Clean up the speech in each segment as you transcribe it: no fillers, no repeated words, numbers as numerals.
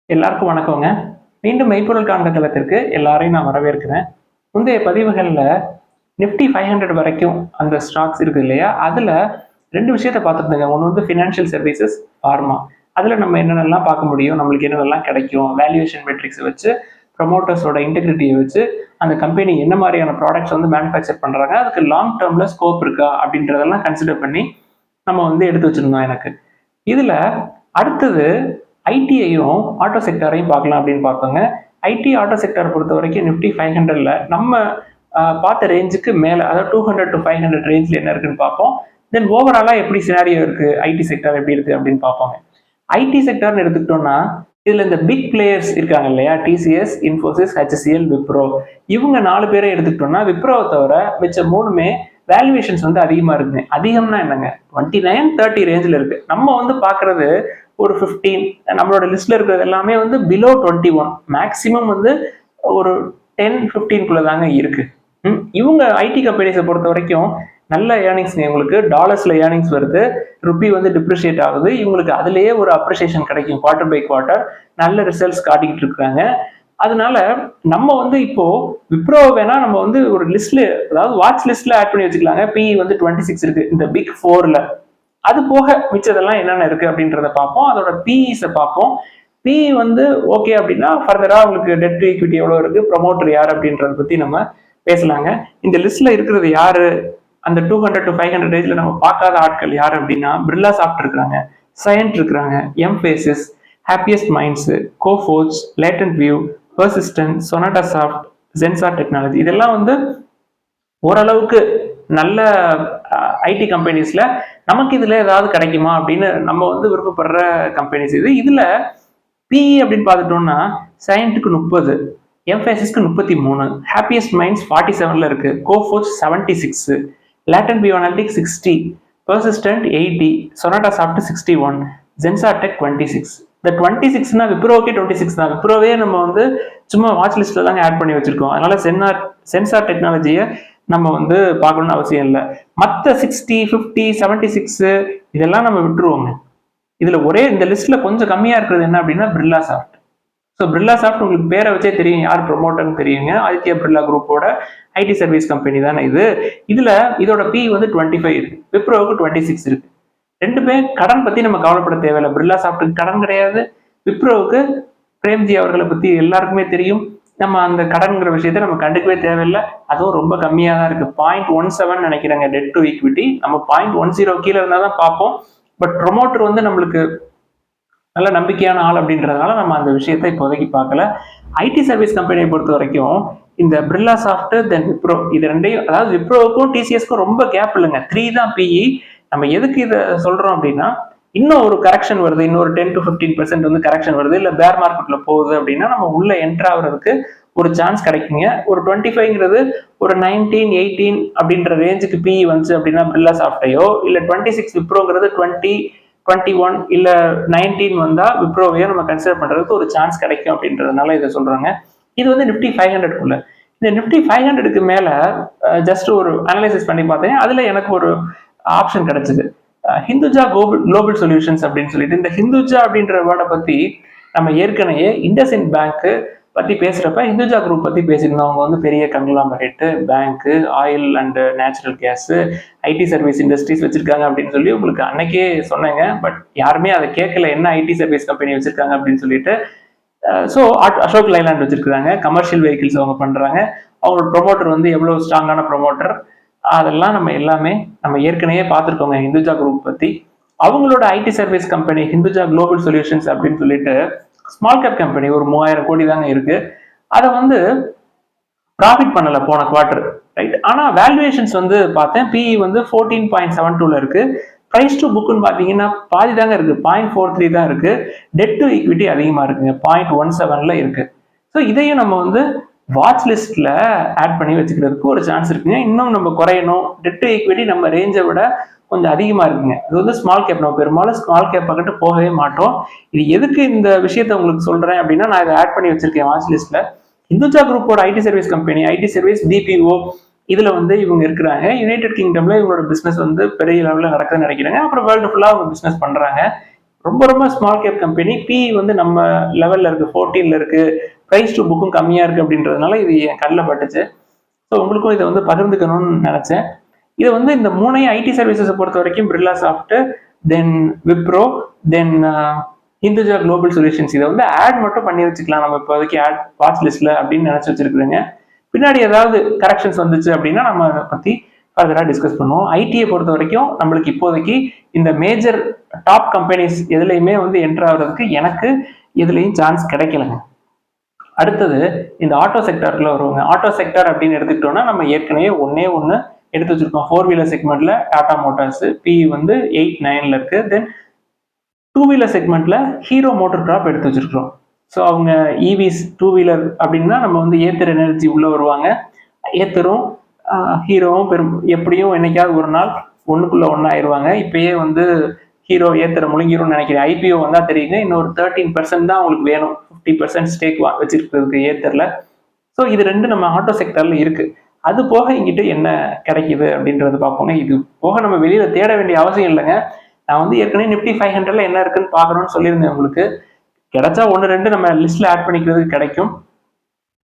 எல்லாருக்கும் வணக்கங்க. மீண்டும் மெய்ப்பொருள் காண்க தளத்திற்கு எல்லாரையும் நான் வரவேற்கிறேன். முந்தைய பதிவுகள்ல நிஃப்டி 500 வரைக்கும் அந்த ஸ்டாக்ஸ் இருக்கு இல்லையா? அதுல 2 விஷயத்த பார்த்துருந்தேங்க. ஒண்ணு வந்து ஃபினான்ஷியல் சர்வீசஸ், ஃபார்மா. அதுல நம்ம என்னென்னலாம் பார்க்க முடியும்? நம்மளுக்கு என்னென்னலாம் கிடைக்கும்? வேல்யூவேஷன் மெட்ரிக்ஸ வச்சு, ப்ரமோட்டர்ஸோட இன்டெகிரிட்டிய வச்சு, அந்த கம்பெனி என்ன மாரியான ப்ராடக்ட்ஸ் வந்து மேனுஃபேக்சர் பண்றாங்க? அதுக்கு லாங் டெர்ம்ல ஸ்கோப் இருக்கா? அப்படின்றதெல்லாம் கன்சிடர் பண்ணி நம்ம வந்து எடுத்து வச்சிருந்தோம் எனக்கு. இதுல அடுத்தது ஐடியையும் ஆட்டோ செக்டாரையும் பார்க்கலாம் அப்படின்னு பார்ப்போங்க. ஐடி ஆட்டோ செக்டார் பொறுத்த வரைக்கும் நிஃப்டி 500ல நம்ம பார்த்த ரேஞ்சுக்கு மேலே, அதாவது 200 to 500 ரேஞ்சில் என்ன இருக்குன்னு பார்ப்போம். தென் ஓவராலாக எப்படி சினாரியோ இருக்கு, ஐடி செக்டார் எப்படி இருக்கு அப்படின்னு பார்ப்போங்க. ஐடி செக்டார்னு எடுத்துக்கிட்டோம்னா இதுல இந்த பிக் பிளேயர்ஸ் இருக்காங்க இல்லையா? TCS, Infosys, HCL, Wipro. இவங்க 4 பேரை எடுத்துக்கிட்டோம்னா விப்ரோவை தவிர மிச்ச 3மே வேல்யூவேஷன்ஸ் வந்து அதிகமா இருக்குங்க. அதிகம்னா என்னங்க? 29, 30 ரேஞ்சில் இருக்கு. நம்ம வந்து பார்க்கறது ஒரு 15. நம்மளோட லிஸ்ட்ல இருக்கிறது எல்லாமே வந்து பிலோ 21. மேக்சிமம் வந்து ஒரு 10, 15 தாங்க இருக்கு. இவங்க ஐடி கம்பெனிஸை பொறுத்த வரைக்கும் நல்ல ஏர்னிங்ஸ், உங்களுக்கு டாலர்ஸ்ல ஏர்னிங்ஸ் வருது, ருப்பி வந்து டிப்ரிஷியேட் ஆகுது, இவங்களுக்கு அதுலயே ஒரு அப்ரிசியேஷன் கிடைக்கும் குவார்டர் பை குவார்டர். நல்ல ரிசல்ட்ஸ் காட்டிக்கிட்டு இருக்காங்க. அதனால நம்ம வந்து இப்போ விப்ரோ வேணா நம்ம வந்து ஒரு லிஸ்ட்ல, அதாவது வாட்ச் லிஸ்ட்ல ஆட் பண்ணி வச்சுக்கலாங்க. பிஇ வந்து 26 இருக்கு இந்த பிக் 4ல. அது போக மிச்சதெல்லாம் என்னென்ன இருக்கு அப்படின்றத பார்ப்போம். அதோட பிஇஸை பார்ப்போம். பிஇ வந்து ஓகே அப்படின்னா ஃபர்தரா உங்களுக்கு டெட் டு ஈக்விட்டி எவ்வளவு இருக்கு, ப்ரொமோட்டர் யார் அப்படின்றத பத்தி நம்ம பேசலாங்க. இந்த லிஸ்ட்ல இருக்கிறது யாரு? அந்த 200 to 500 ரேஞ்சில் நம்ம பார்க்காத ஆட்கள் யார் அப்படின்னா பிர்லா சாஃப்ட் இருக்கிறாங்க, சயன்ட் இருக்கிறாங்க, Mphasis, happiest minds, Coforge, latent view, persistent, sonata soft, Zensar technology. இதெல்லாம் வந்து ஓரளவுக்கு நல்ல ஐடி கம்பெனிஸ்ல நமக்கு இதுல ஏதாவது கிடைக்குமா அப்படின்னு நம்ம வந்து விருப்பப்படுற கம்பெனிஸ் இது. இதுல பிஇ அப்படின்னு பார்த்துட்டோம்னா சயின்ட்டுக்கு 30, எம்பேசிஸ்க்கு 33, ஹாப்பியஸ்ட் மைண்ட்ஸ் 47ல இருக்கு, Coforge 76, லேட்டன் view analytics 60, persistent 80, sonata soft 61, Zensar tech 26. இந்த 26னா விப்ரோக்கே 26 தான். விப்ரோவே நம்ம வந்து சும்மா வாட்ச் லிஸ்ட்ல தாங்க ஆட் பண்ணி வச்சிருக்கோம். அதனால சென்சார் டெக்னாலஜியை நம்ம வந்து பார்க்கணும்னு அவசியம் இல்லை. மற்ற 60, 50, 76 இதெல்லாம் நம்ம விட்டுருவோங்க. இதுல ஒரே இந்த லிஸ்ட்ல கொஞ்சம் கம்மியா இருக்கிறது என்ன அப்படின்னா Birla soft. So Birla soft உங்களுக்கு பேரை வச்சே தெரியும் யார் ப்ரொமோட்டர்னு தெரியுங்க. ஆதித்யா பிர்லா குரூப்போட ஐடி சர்வீஸ் கம்பெனி தானே இது. இதுல இதோட பி வந்து 25 இருக்கு, விப்ரோவுக்கு 26 இருக்கு. ரெண்டுமே கடன் பத்தி நம்ம கவலைப்பட தேவையில்லை. பிர்லா சாஃப்ட்டுக்கு கடன் கிடையாது, விப்ரோவுக்கு பிரேம்ஜி அவர்களை பத்தி எல்லாருக்குமே தெரியும். நம்ம அந்த கடன்கிற விஷயத்த நம்ம கண்டுக்கவே தேவையில்லை. அதுவும் ரொம்ப கம்மியாக தான் இருக்கு. 0.17 நினைக்கிறாங்க டெட் டு ஈக்விட்டி. நம்ம 0.10 கீழே இருந்தால் தான் பார்ப்போம். பட் ப்ரொமோட்டர் வந்து நம்மளுக்கு நல்ல நம்பிக்கையான ஆள் அப்படின்றதுனால நம்ம அந்த விஷயத்தை இப்போதைக்கு பார்க்கல. ஐடி சர்வீஸ் கம்பெனியை பொறுத்த வரைக்கும் இந்த பிர்லா சாஃப்ட் தென் விப்ரோ, இது ரெண்டையும், அதாவது விப்ரோவுக்கும் டிசிஎஸ்க்கும் ரொம்ப கேப் இல்லைங்க. 3 தான் பிஇ. நம்ம எதுக்கு இதை சொல்றோம் அப்படின்னா, இன்னும் ஒரு கரெக்ஷன் வருது, இன்னொரு 10 to 15% வந்து கரெக்ஷன் வருது, இல்லை பேர் மார்க்கெட்ல போகுது அப்படின்னா நம்ம உள்ள என்ட்ரு ஆகுறதுக்கு ஒரு சான்ஸ் கிடைக்குங்க. ஒரு 25ங்கிறது ஒரு 19, 18 அப்படின்ற ரேஞ்சுக்கு பிஇ வந்துச்சு அப்படின்னா பிர்லா சாஃப்டையோ, இல்லை 26 விப்ரோங்கிறது 20, 21 இல்ல 19 வந்தா விப்ரோவையோ நம்ம கன்சிடர் பண்றதுக்கு ஒரு சான்ஸ் கிடைக்கும் அப்படின்றதுனால இதை சொல்றாங்க. இது வந்து நிஃப்டி 500க்குள்ள. இந்த நிஃப்டி 500க்கு மேல ஜஸ்ட் ஒரு அனலைசிஸ் பண்ணி பார்த்தேன். அதுல எனக்கு ஒரு ஆப்ஷன் கிடைச்சது. ஹிந்துஜா குளோபல் சொல்யூஷன்ஸ் அப்படின்னு சொல்லிட்டு. இந்த ஹிந்துஜா அப்படின்ற வேர்டை பத்தி நம்ம ஏற்கனவே இண்டஸ்இண்ட் பேங்க் பத்தி பேசுறப்ப ஹிந்துஜா குரூப் பத்தி பேசியிருந்தோம். அவங்க வந்து பெரிய conglomerate, bank, oil and natural gas, IT service industries வச்சிருக்காங்க அப்படின்னு சொல்லி உங்களுக்கு அன்னைக்கே சொன்னேங்க. பட் யாருமே அதை கேட்கல, என்ன ஐடி சர்வீஸ் கம்பெனி வச்சிருக்காங்க அப்படின்னு சொல்லிட்டு. ஸோ அசோக் லைலாண்ட் வச்சிருக்காங்க, கமர்ஷியல் வெஹிக்கிள்ஸ் அவங்க பண்றாங்க. அவங்களோட ப்ரொமோட்டர் வந்து எவ்வளவு ஸ்ட்ராங்கான ப்ரொமோட்டர், அதெல்லாம் நம்ம எல்லாமே நம்ம ஏற்கனவே பார்த்துருக்கோங்க ஹிந்துஜா குரூப் பத்தி. அவங்களோட ID service company Hinduja global solutions அப்படின்னு சொல்லிட்டு ஸ்மால் கேப் கம்பெனி, ஒரு 3000 கோடி தாங்க இருக்கு. அதை வந்து ப்ராஃபிட் பண்ணல போன குவார்டர், ரைட். ஆனா வேல்யூவேஷன்ஸ் வந்து பார்த்தேன், பிஇ வந்து 14.72ல இருக்கு. பிரைஸ் டு புக்னு பாத்தீங்கன்னா பாதி தாங்க இருக்கு, 0.43 தான் இருக்கு. டெட் டு ஈக்விட்டி அதிகமா இருக்குங்க, 0.17ல இருக்கு. ஸோ இதையும் நம்ம வந்து வாட்ச் லிஸ்ட்ல ஆட் பண்ணி வச்சுக்கிறதுக்கு ஒரு சான்ஸ் இருக்குங்க. இன்னும் நம்ம குறையணும், டெட் டு ஈக்விட்டி நம்ம ரேஞ்சை விட கொஞ்சம் அதிகமா இருக்குங்க. இது வந்து ஸ்மால் கேப், நம்ம பெரும்பாலும் ஸ்மால் கேப் பக்கத்து போகவே மாட்டோம். இது எதுக்கு இந்த விஷயத்த உங்களுக்கு சொல்றேன் அப்படின்னா, நான் இதை ஆட் பண்ணி வச்சிருக்கேன் வாட்ச் லிஸ்ட்ல. ஹிந்துஜா குரூப்போட IT service company, IT service BPO, இதுல வந்து இவங்க இருக்கிறாங்க. யுனைடெட் கிங்டம்ல இவங்களோட பிசினஸ் வந்து பெரிய லெவலில் நடக்குதுன்னு நினைக்கிறாங்க. அப்புறம் வேர்ல்டு ஃபுல்லா அவங்க பிசினஸ் பண்றாங்க. ரொம்ப ரொம்ப ஸ்மால் கேப் கம்பெனி. பிஇ வந்து நம்ம லெவலில் இருக்குது, 14 இருக்குது. ப்ரைஸ் டு புக்கும் கம்மியாக இருக்குது அப்படின்றதுனால இது என் கண்ணில் பட்டுச்சு. ஸோ உங்களுக்கும் இதை வந்து பகிர்ந்துக்கணும்னு நினச்சேன். இது வந்து இந்த மூணையும் ஐடி சர்வீசஸை பொறுத்த வரைக்கும் பிர்லா சாஃப்ட், தென் Wipro, then Hinduja global solutions, இதை வந்து ஆட் மட்டும் பண்ணி வச்சுக்கலாம் நம்ம இப்போதைக்கு ஆட் வாட்ச் லிஸ்ட்ல அப்படின்னு நினச்சி வச்சிருக்கிறேங்க. பின்னாடி ஏதாவது கரெக்ஷன்ஸ் வந்துச்சு அப்படின்னா நம்ம அதை பற்றி ஃபர்தராக டிஸ்கஸ் பண்ணுவோம். ஐடியை பொறுத்த வரைக்கும் நம்மளுக்கு இப்போதைக்கு இந்த மேஜர் டாப் கம்பெனிஸ் எதுலையுமே வந்து என்டர் ஆகிறதுக்கு எனக்கு எதுலையும் சான்ஸ் கிடைக்கலங்க. அடுத்தது இந்த ஆட்டோ செக்டார்ல வருவாங்க. ஆட்டோ செக்டார் அப்படின்னு எடுத்துக்கிட்டோம்னா நம்ம ஏற்கனவே ஒன்று எடுத்து வச்சிருக்கோம். 4 வீலர் செக்மெண்ட்ல டாடா மோட்டார்ஸ், பிஇ வந்து 8-9ல இருக்கு. தென் 2 வீலர் செக்மெண்ட்ல ஹீரோ மோட்டர் கிராப் எடுத்து வச்சிருக்கிறோம். ஸோ அவங்க இவிஸ் 2 வீலர் அப்படின்னா நம்ம வந்து ஏத்தர் எனர்ஜி உள்ள வருவாங்க. ஏத்தரும் ஹீரோவும் எப்படியும் என்னைக்காவது ஒரு நாள் ஒன்றுக்குள்ள ஒன்றாயிருவாங்க. இப்பயே வந்து ஹீரோ ஏத்தரை முழுங்கிரும்னு நினைக்கிறேன். ஐபிஓ வந்தால் தெரியுங்க. இன்னொரு 13% தான் அவங்களுக்கு வேணும், 50% ஸ்டேக் வச்சிருக்கிறதுக்கு ஏத்தரில். ஸோ இது ரெண்டு நம்ம ஆட்டோ செக்டர்ல இருக்கு. அது போக இங்கிட்ட என்ன கிடைக்குது அப்படின்றது பார்ப்போங்க. இது போக நம்ம வெளியில தேட வேண்டிய அவசியம் இல்லைங்க. நான் வந்து ஏற்கனவே நிப்டி 500ல என்ன இருக்குன்னு பார்க்கணும்னு சொல்லியிருந்தேன் உங்களுக்கு. கிடைச்சா 1-2 நம்ம லிஸ்ட்ல ஆட் பண்ணிக்கிறதுக்கு கிடைக்கும்,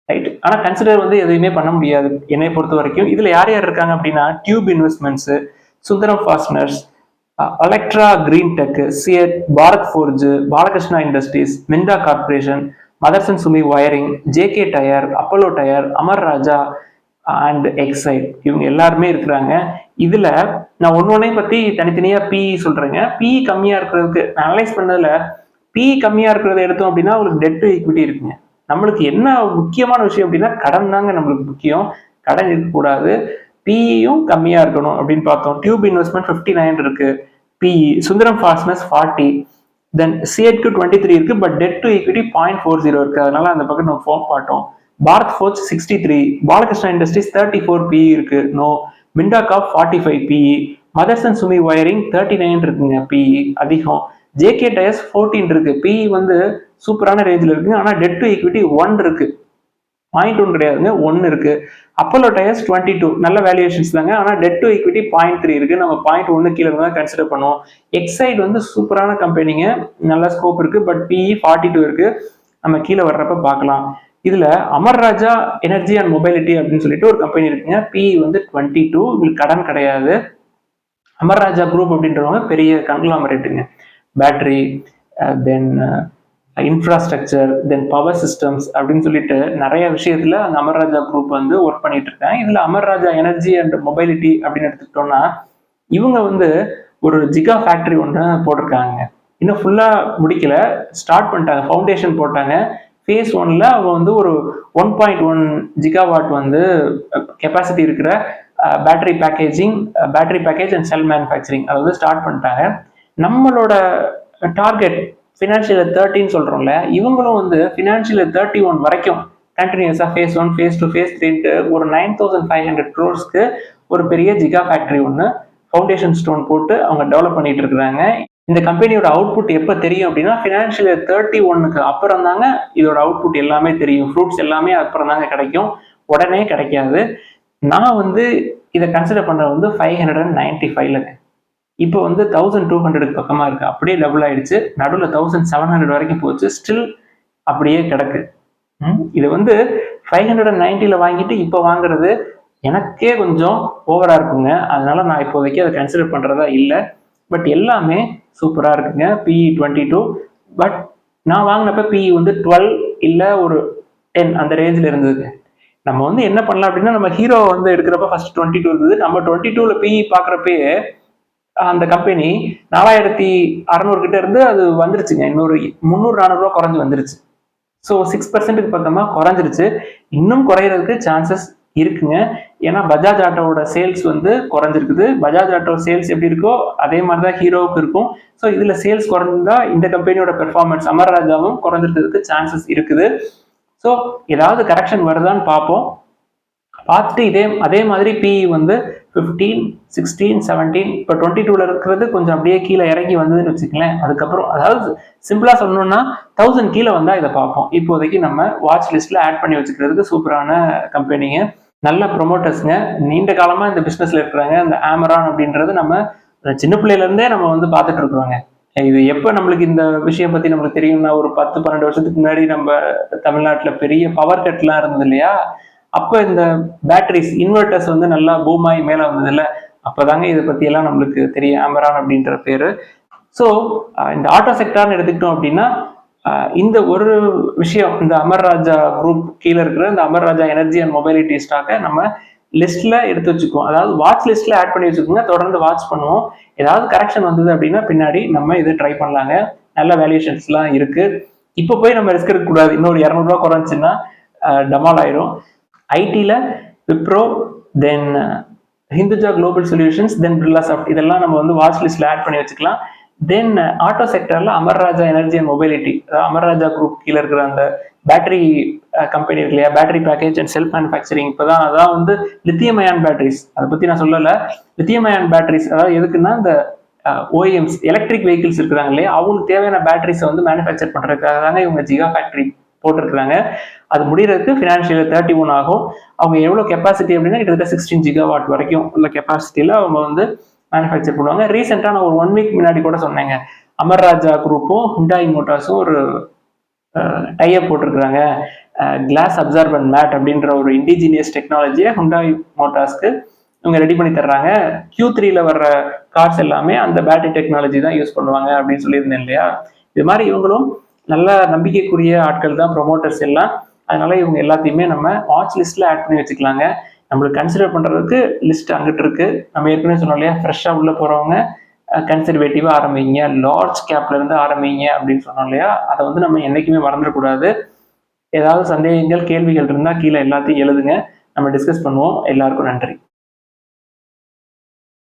ரைட். ஆனால் கன்சிடர் வந்து எதுவுமே பண்ண முடியாது என்னை பொறுத்த வரைக்கும். இதில் யார் யார் இருக்காங்க அப்படின்னா tube investments, Sundaram fasteners, Olectra green tech, CEAT, Bharat Forge, Balakrishna industries, Minda corporation, Motherson Sumi wiring, JK tyre, Apollo tyre, Amar Raja and Exide, இவங்க எல்லாருமே இருக்கிறாங்க. இதில் நான் ஒன்னொன்னையும் பற்றி தனித்தனியாக பிஇ சொல்கிறேங்க. பிஇ கம்மியாக இருக்கிறதுக்கு அனலைஸ் பண்ணதில் பிஇ கம்மியாக இருக்கிறத எடுத்தோம் அப்படின்னா உங்களுக்கு டெட் டு ஈக்விட்டி இருக்குங்க. நம்மளுக்கு என்ன முக்கியமான விஷயம் அப்படின்னா கடன் தாங்க நம்மளுக்கு முக்கியம். கடன் இருக்கக்கூடாது, பிஇயும் கம்மியா இருக்கணும் அப்படின்னு பார்த்தோம். டியூப் இன்வெஸ்ட்மெண்ட் 59 இருக்கு, பிஇ. சுந்தரம் ஃபாஸ்ட்னஸ் 40, தென் சிஎட்க்கு 23 இருக்கு, பட் டெட் டு ஈக்விட்டி 0.40 இருக்கு. அதனால அந்த பக்கம் நம்ம ஃபோன் பார்த்தோம். Bharat Forge 63, Balakrishna industries 34 PE இருக்கு, no. Minda corp 45 PE, Motherson Sumi wiring 39 இருக்குங்க, பிஇ அதிகம். ஜேகே டயர்ஸ் 14 இருக்கு, பிஇ வந்து சூப்பரான ரேஞ்சில் இருக்குங்க. ஆனால் டெட் டு ஈக்விட்டி 1 இருக்கு, 0.1 கிடையாதுங்க, 1 இருக்கு. அப்போலோ டயர்ஸ் 22, நல்ல வேல்யூவேஷன்ஸ் தாங்க. ஆனால் டெட் டு ஈக்விட்டி 0.3 இருக்கு, நம்ம 0.1 கீழே தான் கன்சிடர் பண்ணுவோம். எக்ஸைட் வந்து சூப்பரான கம்பெனிங்க, நல்ல ஸ்கோப் இருக்கு, பட் பிஇ 42 இருக்கு, நம்ம கீழே வர்றப்ப பார்க்கலாம். இதுல Amar Raja energy and mobility அப்படின்னு சொல்லிட்டு ஒரு கம்பெனி இருக்குங்க, பிஇ வந்து 22, உங்களுக்கு கடன் கிடையாது. அமர் ராஜா குரூப் அப்படின்றவங்க பெரிய கங்க்ளாமரேட்டுங்க, பேட்டரி, தென் இன்ஃப்ராஸ்ட்ரக்சர், தென் பவர் சிஸ்டம்ஸ் அப்படின்னு சொல்லிட்டு நிறைய விஷயத்துல அந்த அமர் ராஜா குரூப் வந்து ஒர்க் பண்ணிட்டு இருக்காங்க. இதுல Amar Raja energy and mobility அப்படின்னு எடுத்துக்கிட்டோம்னா இவங்க வந்து ஒரு ஜிகா ஃபேக்டரி ஒன்று போட்டிருக்காங்க. இன்னும் ஃபுல்லா முடிக்கல, ஸ்டார்ட் பண்ணிட்டாங்க, ஃபவுண்டேஷன் போட்டாங்க. ஃபேஸ் 1ல அவங்க வந்து ஒரு 1.1 ஜிகாவாட் வந்து கெப்பாசிட்டி இருக்கிற battery package and sell manufacturing அதை வந்து ஸ்டார்ட் பண்ணிட்டாங்க. நம்மளோட டார்கெட் ஃபினான்ஷியல் 13 சொல்றோம்ல, இவங்களும் வந்து ஃபினான்ஷியல் 31 வரைக்கும் கண்டினியூஸா ஃபேஸ் 1, ஃபேஸ் 2, ஃபேஸ் 3 ஒரு 9500 crores ஒரு பெரிய ஜிகா ஃபேக்டரி ஒன்று ஃபவுண்டேஷன் ஸ்டோன் போட்டு அவங்க டெவலப் பண்ணிட்டு இருக்கிறாங்க. இந்த கம்பெனியோட அவுட்புட் எப்போ தெரியும் அப்படின்னா ஃபினான்ஷியல் 31க்கு அப்புறம் தாங்க இதோட அவுட்புட் எல்லாமே தெரியும். ஃப்ரூட்ஸ் எல்லாமே அப்புறம் தாங்க கிடைக்கும், உடனே கிடைக்காது. நான் வந்து இதை கன்சிடர் பண்றது வந்து 595ல, இப்போ வந்து 1200 பக்கமா இருக்கு, அப்படியே டபுள் ஆயிடுச்சு. நடுவில் 1700 வரைக்கும் போச்சு, ஸ்டில் அப்படியே கிடக்கு. இது வந்து 590ல வாங்கிட்டு இப்போ வாங்குறது எனக்கே கொஞ்சம் ஓவரா இருக்குங்க. அதனால நான் இப்போதைக்கு அதை கன்சிடர் பண்றதா இல்லை. பட் எல்லாமே சூப்பரா இருக்குங்க. பிஇ 22, பட் நான் வாங்கினப்ப பிஇ வந்து 12 இல்லை ஒரு 10 அந்த ரேஞ்சில் இருந்ததுங்க. நம்ம வந்து என்ன பண்ணலாம் அப்படின்னா நம்ம ஹீரோ வந்து எடுக்கிறப்ப ஃபர்ஸ்ட் 22 இருந்தது, நம்ம 22ல பிஇ பார்க்குறப்பயே அந்த கம்பெனி 4600 கிட்ட இருந்து அது வந்துருச்சுங்க, இன்னொரு 300-400 ரூபா குறைஞ்சு வந்துருச்சு. ஸோ 6% பக்கமா குறைஞ்சிருச்சு. இன்னும் குறையிறதுக்கு சான்சஸ் இருக்குங்க. ஏன்னா பஜாஜ் ஆட்டோவோட சேல்ஸ் வந்து குறைஞ்சிருக்குது. பஜாஜ் ஆட்டோ சேல்ஸ் எப்படி இருக்கோ அதே மாதிரி தான் ஹீரோவுக்கு இருக்கும். ஸோ இதுல சேல்ஸ் குறைஞ்சா இந்த கம்பெனியோட பெர்ஃபார்மன்ஸ் அமர் ராஜாவும் குறைஞ்சிருக்கிறதுக்கு சான்சஸ் இருக்குது. ஸோ ஏதாவது கரெக்ஷன் வருதான்னு பார்ப்போம். பார்த்துட்டு அதே மாதிரி பிஇ வந்து 15, 16, 17, இப்போ 22ல இருக்கிறது கொஞ்சம் அப்படியே கீழே இறங்கி வந்ததுன்னு வச்சுக்கலேன். அதுக்கப்புறம் அதாவது சிம்பிளா சொல்லணும்னா 1000 கீழே வந்தா இதை பார்ப்போம். இப்போதைக்கு நம்ம வாட்ச் லிஸ்ட்ல ஆட் பண்ணி வச்சுக்கிறதுக்கு சூப்பரான கம்பெனிங்க, நல்ல ப்ரொமோட்டர்ஸ்ங்க, நீண்ட காலமா இந்த பிசினஸ்ல இருக்கிறாங்க. இந்த ஆமரான் அப்படின்றது நம்ம சின்ன பிள்ளையில இருந்தே நம்ம வந்து பார்த்துட்டு இருக்கிறோங்க. இது எப்போ நம்மளுக்கு இந்த விஷயம் பற்றி நம்மளுக்கு தெரியும்னா, ஒரு 10-12 வருஷத்துக்கு முன்னாடி நம்ம தமிழ்நாட்டில் பெரிய பவர் கட்லாம் இருந்தது இல்லையா? அப்போ இந்த பேட்டரிஸ் இன்வெர்டர்ஸ் வந்து நல்லா பூமாயி மேலே வந்தது இல்லை? அப்போதாங்க இதை பற்றியெல்லாம் நம்மளுக்கு தெரியும், அமரான் அப்படின்ற பேர். ஸோ இந்த ஆட்டோ செக்டார்னு எடுத்துக்கிட்டோம் அப்படின்னா, இந்த ஒரு விஷயம், இந்த அமர் ராஜா குரூப் கீழே இருக்கிற இந்த Amar Raja energy and mobility ஸ்டாக்கை நம்ம லிஸ்ட்ல எடுத்து வச்சுக்குவோம். அதாவது வாட்ச் லிஸ்ட்ல ஆட் பண்ணி வச்சுக்கோங்க, தொடர்ந்து வாட்ச் பண்ணுவோம். ஏதாவது கரெக்ஷன் வந்தது அப்படின்னா பின்னாடி நம்ம இதை ட்ரை பண்ணலாங்க. நல்ல வேல்யூஷன்ஸ்லாம் இருக்கு. இப்போ போய் நம்ம ரிஸ்க் எடுக்கக்கூடாது. இன்னொரு 200 ரூபா குறைஞ்சுன்னா டமால் ஆயிரும். ஐடியில் Wipro, then Hinduja global solutions, then Birla soft, இதெல்லாம் நம்ம வந்து வாட்ச் லிஸ்ட்ல ஆட் பண்ணி வச்சுக்கலாம். தென் ஆட்டோ செக்டர்ல Amar Raja energy and mobility, Amar Raja group கீழே இருக்கிற அந்த பேட்டரி கம்பெனி இருக்கு இல்லையா, battery package and cell manufacturing. இப்போதான் அதான் வந்து லித்தியம் அயான் பேட்டரிஸ், அதை பற்றி நான் சொல்லலை. லித்தியம் அயான் பேட்டரிஸ் அதாவது எதுக்குன்னா, இந்த ஓஎம்ஸ் எலக்ட்ரிக் வெஹிக்கிள்ஸ் இருக்கிறாங்க இல்லையா, அவங்களுக்கு தேவையான பேட்டரிஸை வந்து மேனுஃபேக்சர் பண்ணுறதுக்காக தாங்க இவங்க ஜிகா ஃபேக்டரி போட்டிருக்கிறாங்க. அது முடிகிறதுக்கு ஃபினான்ஷியல் 31 ஆகும். அவங்க எவ்வளோ கெப்பாசிட்டி அப்படின்னா கிட்டத்தட்ட 16 ஜிகாவாட் வரைக்கும் உள்ள கெப்பாசிட்டியில் அவங்க வந்து மேனுஃபேக்சர் பண்ணுவாங்க. ரீசெண்டாக நான் ஒரு 1 வீக் முன்னாடி கூட சொன்னேங்க, அமர் ராஜா குரூப்பும் ஹுண்டாய் மோட்டார்ஸும் ஒரு டைப் போட்டிருக்கிறாங்க. கிளாஸ் அப்சார்பன் மேட் அப்படின்ற ஒரு இண்டிஜினியஸ் டெக்னாலஜியை ஹுண்டாய் மோட்டார்ஸ்க்கு இவங்க ரெடி பண்ணி தர்றாங்க. Q3ல வர்ற கார்ஸ் எல்லாமே அந்த பேட்டரி டெக்னாலஜி தான் யூஸ் பண்ணுவாங்க அப்படின்னு சொல்லியிருந்தேன் இல்லையா. இது மாதிரி இவங்களும் நல்ல நம்பிக்கைக்குரிய ஆட்கள் தான், ப்ரொமோட்டர்ஸ் எல்லாம். அதனால இவங்க எல்லாத்தையுமே நம்ம வாட்ச் லிஸ்ட்ல ஆட் பண்ணி வச்சுக்கலாங்க. நம்மளுக்கு கன்சிடர் பண்றதுக்கு லிஸ்ட் அங்கிட்டு இருக்கு. நம்ம ஏற்கனவே சொன்னோம் இல்லையா, ஃப்ரெஷ்ஷா உள்ள போறவங்க கன்சர்வேட்டிவா ஆரம்பிங்க, லார்ஜ் கேப்ல இருந்து ஆரம்பிங்க அப்படின்னு சொன்னோம் இல்லையா. அதை வந்து நம்ம என்னைக்குமே மறந்துடக்கூடாது. ஏதாவது சந்தேகங்கள், கேள்விகள் இருந்தால் கீழே எல்லாத்தையும் எழுதுங்க, நம்ம டிஸ்கஸ் பண்ணுவோம். எல்லாருக்கும் நன்றி.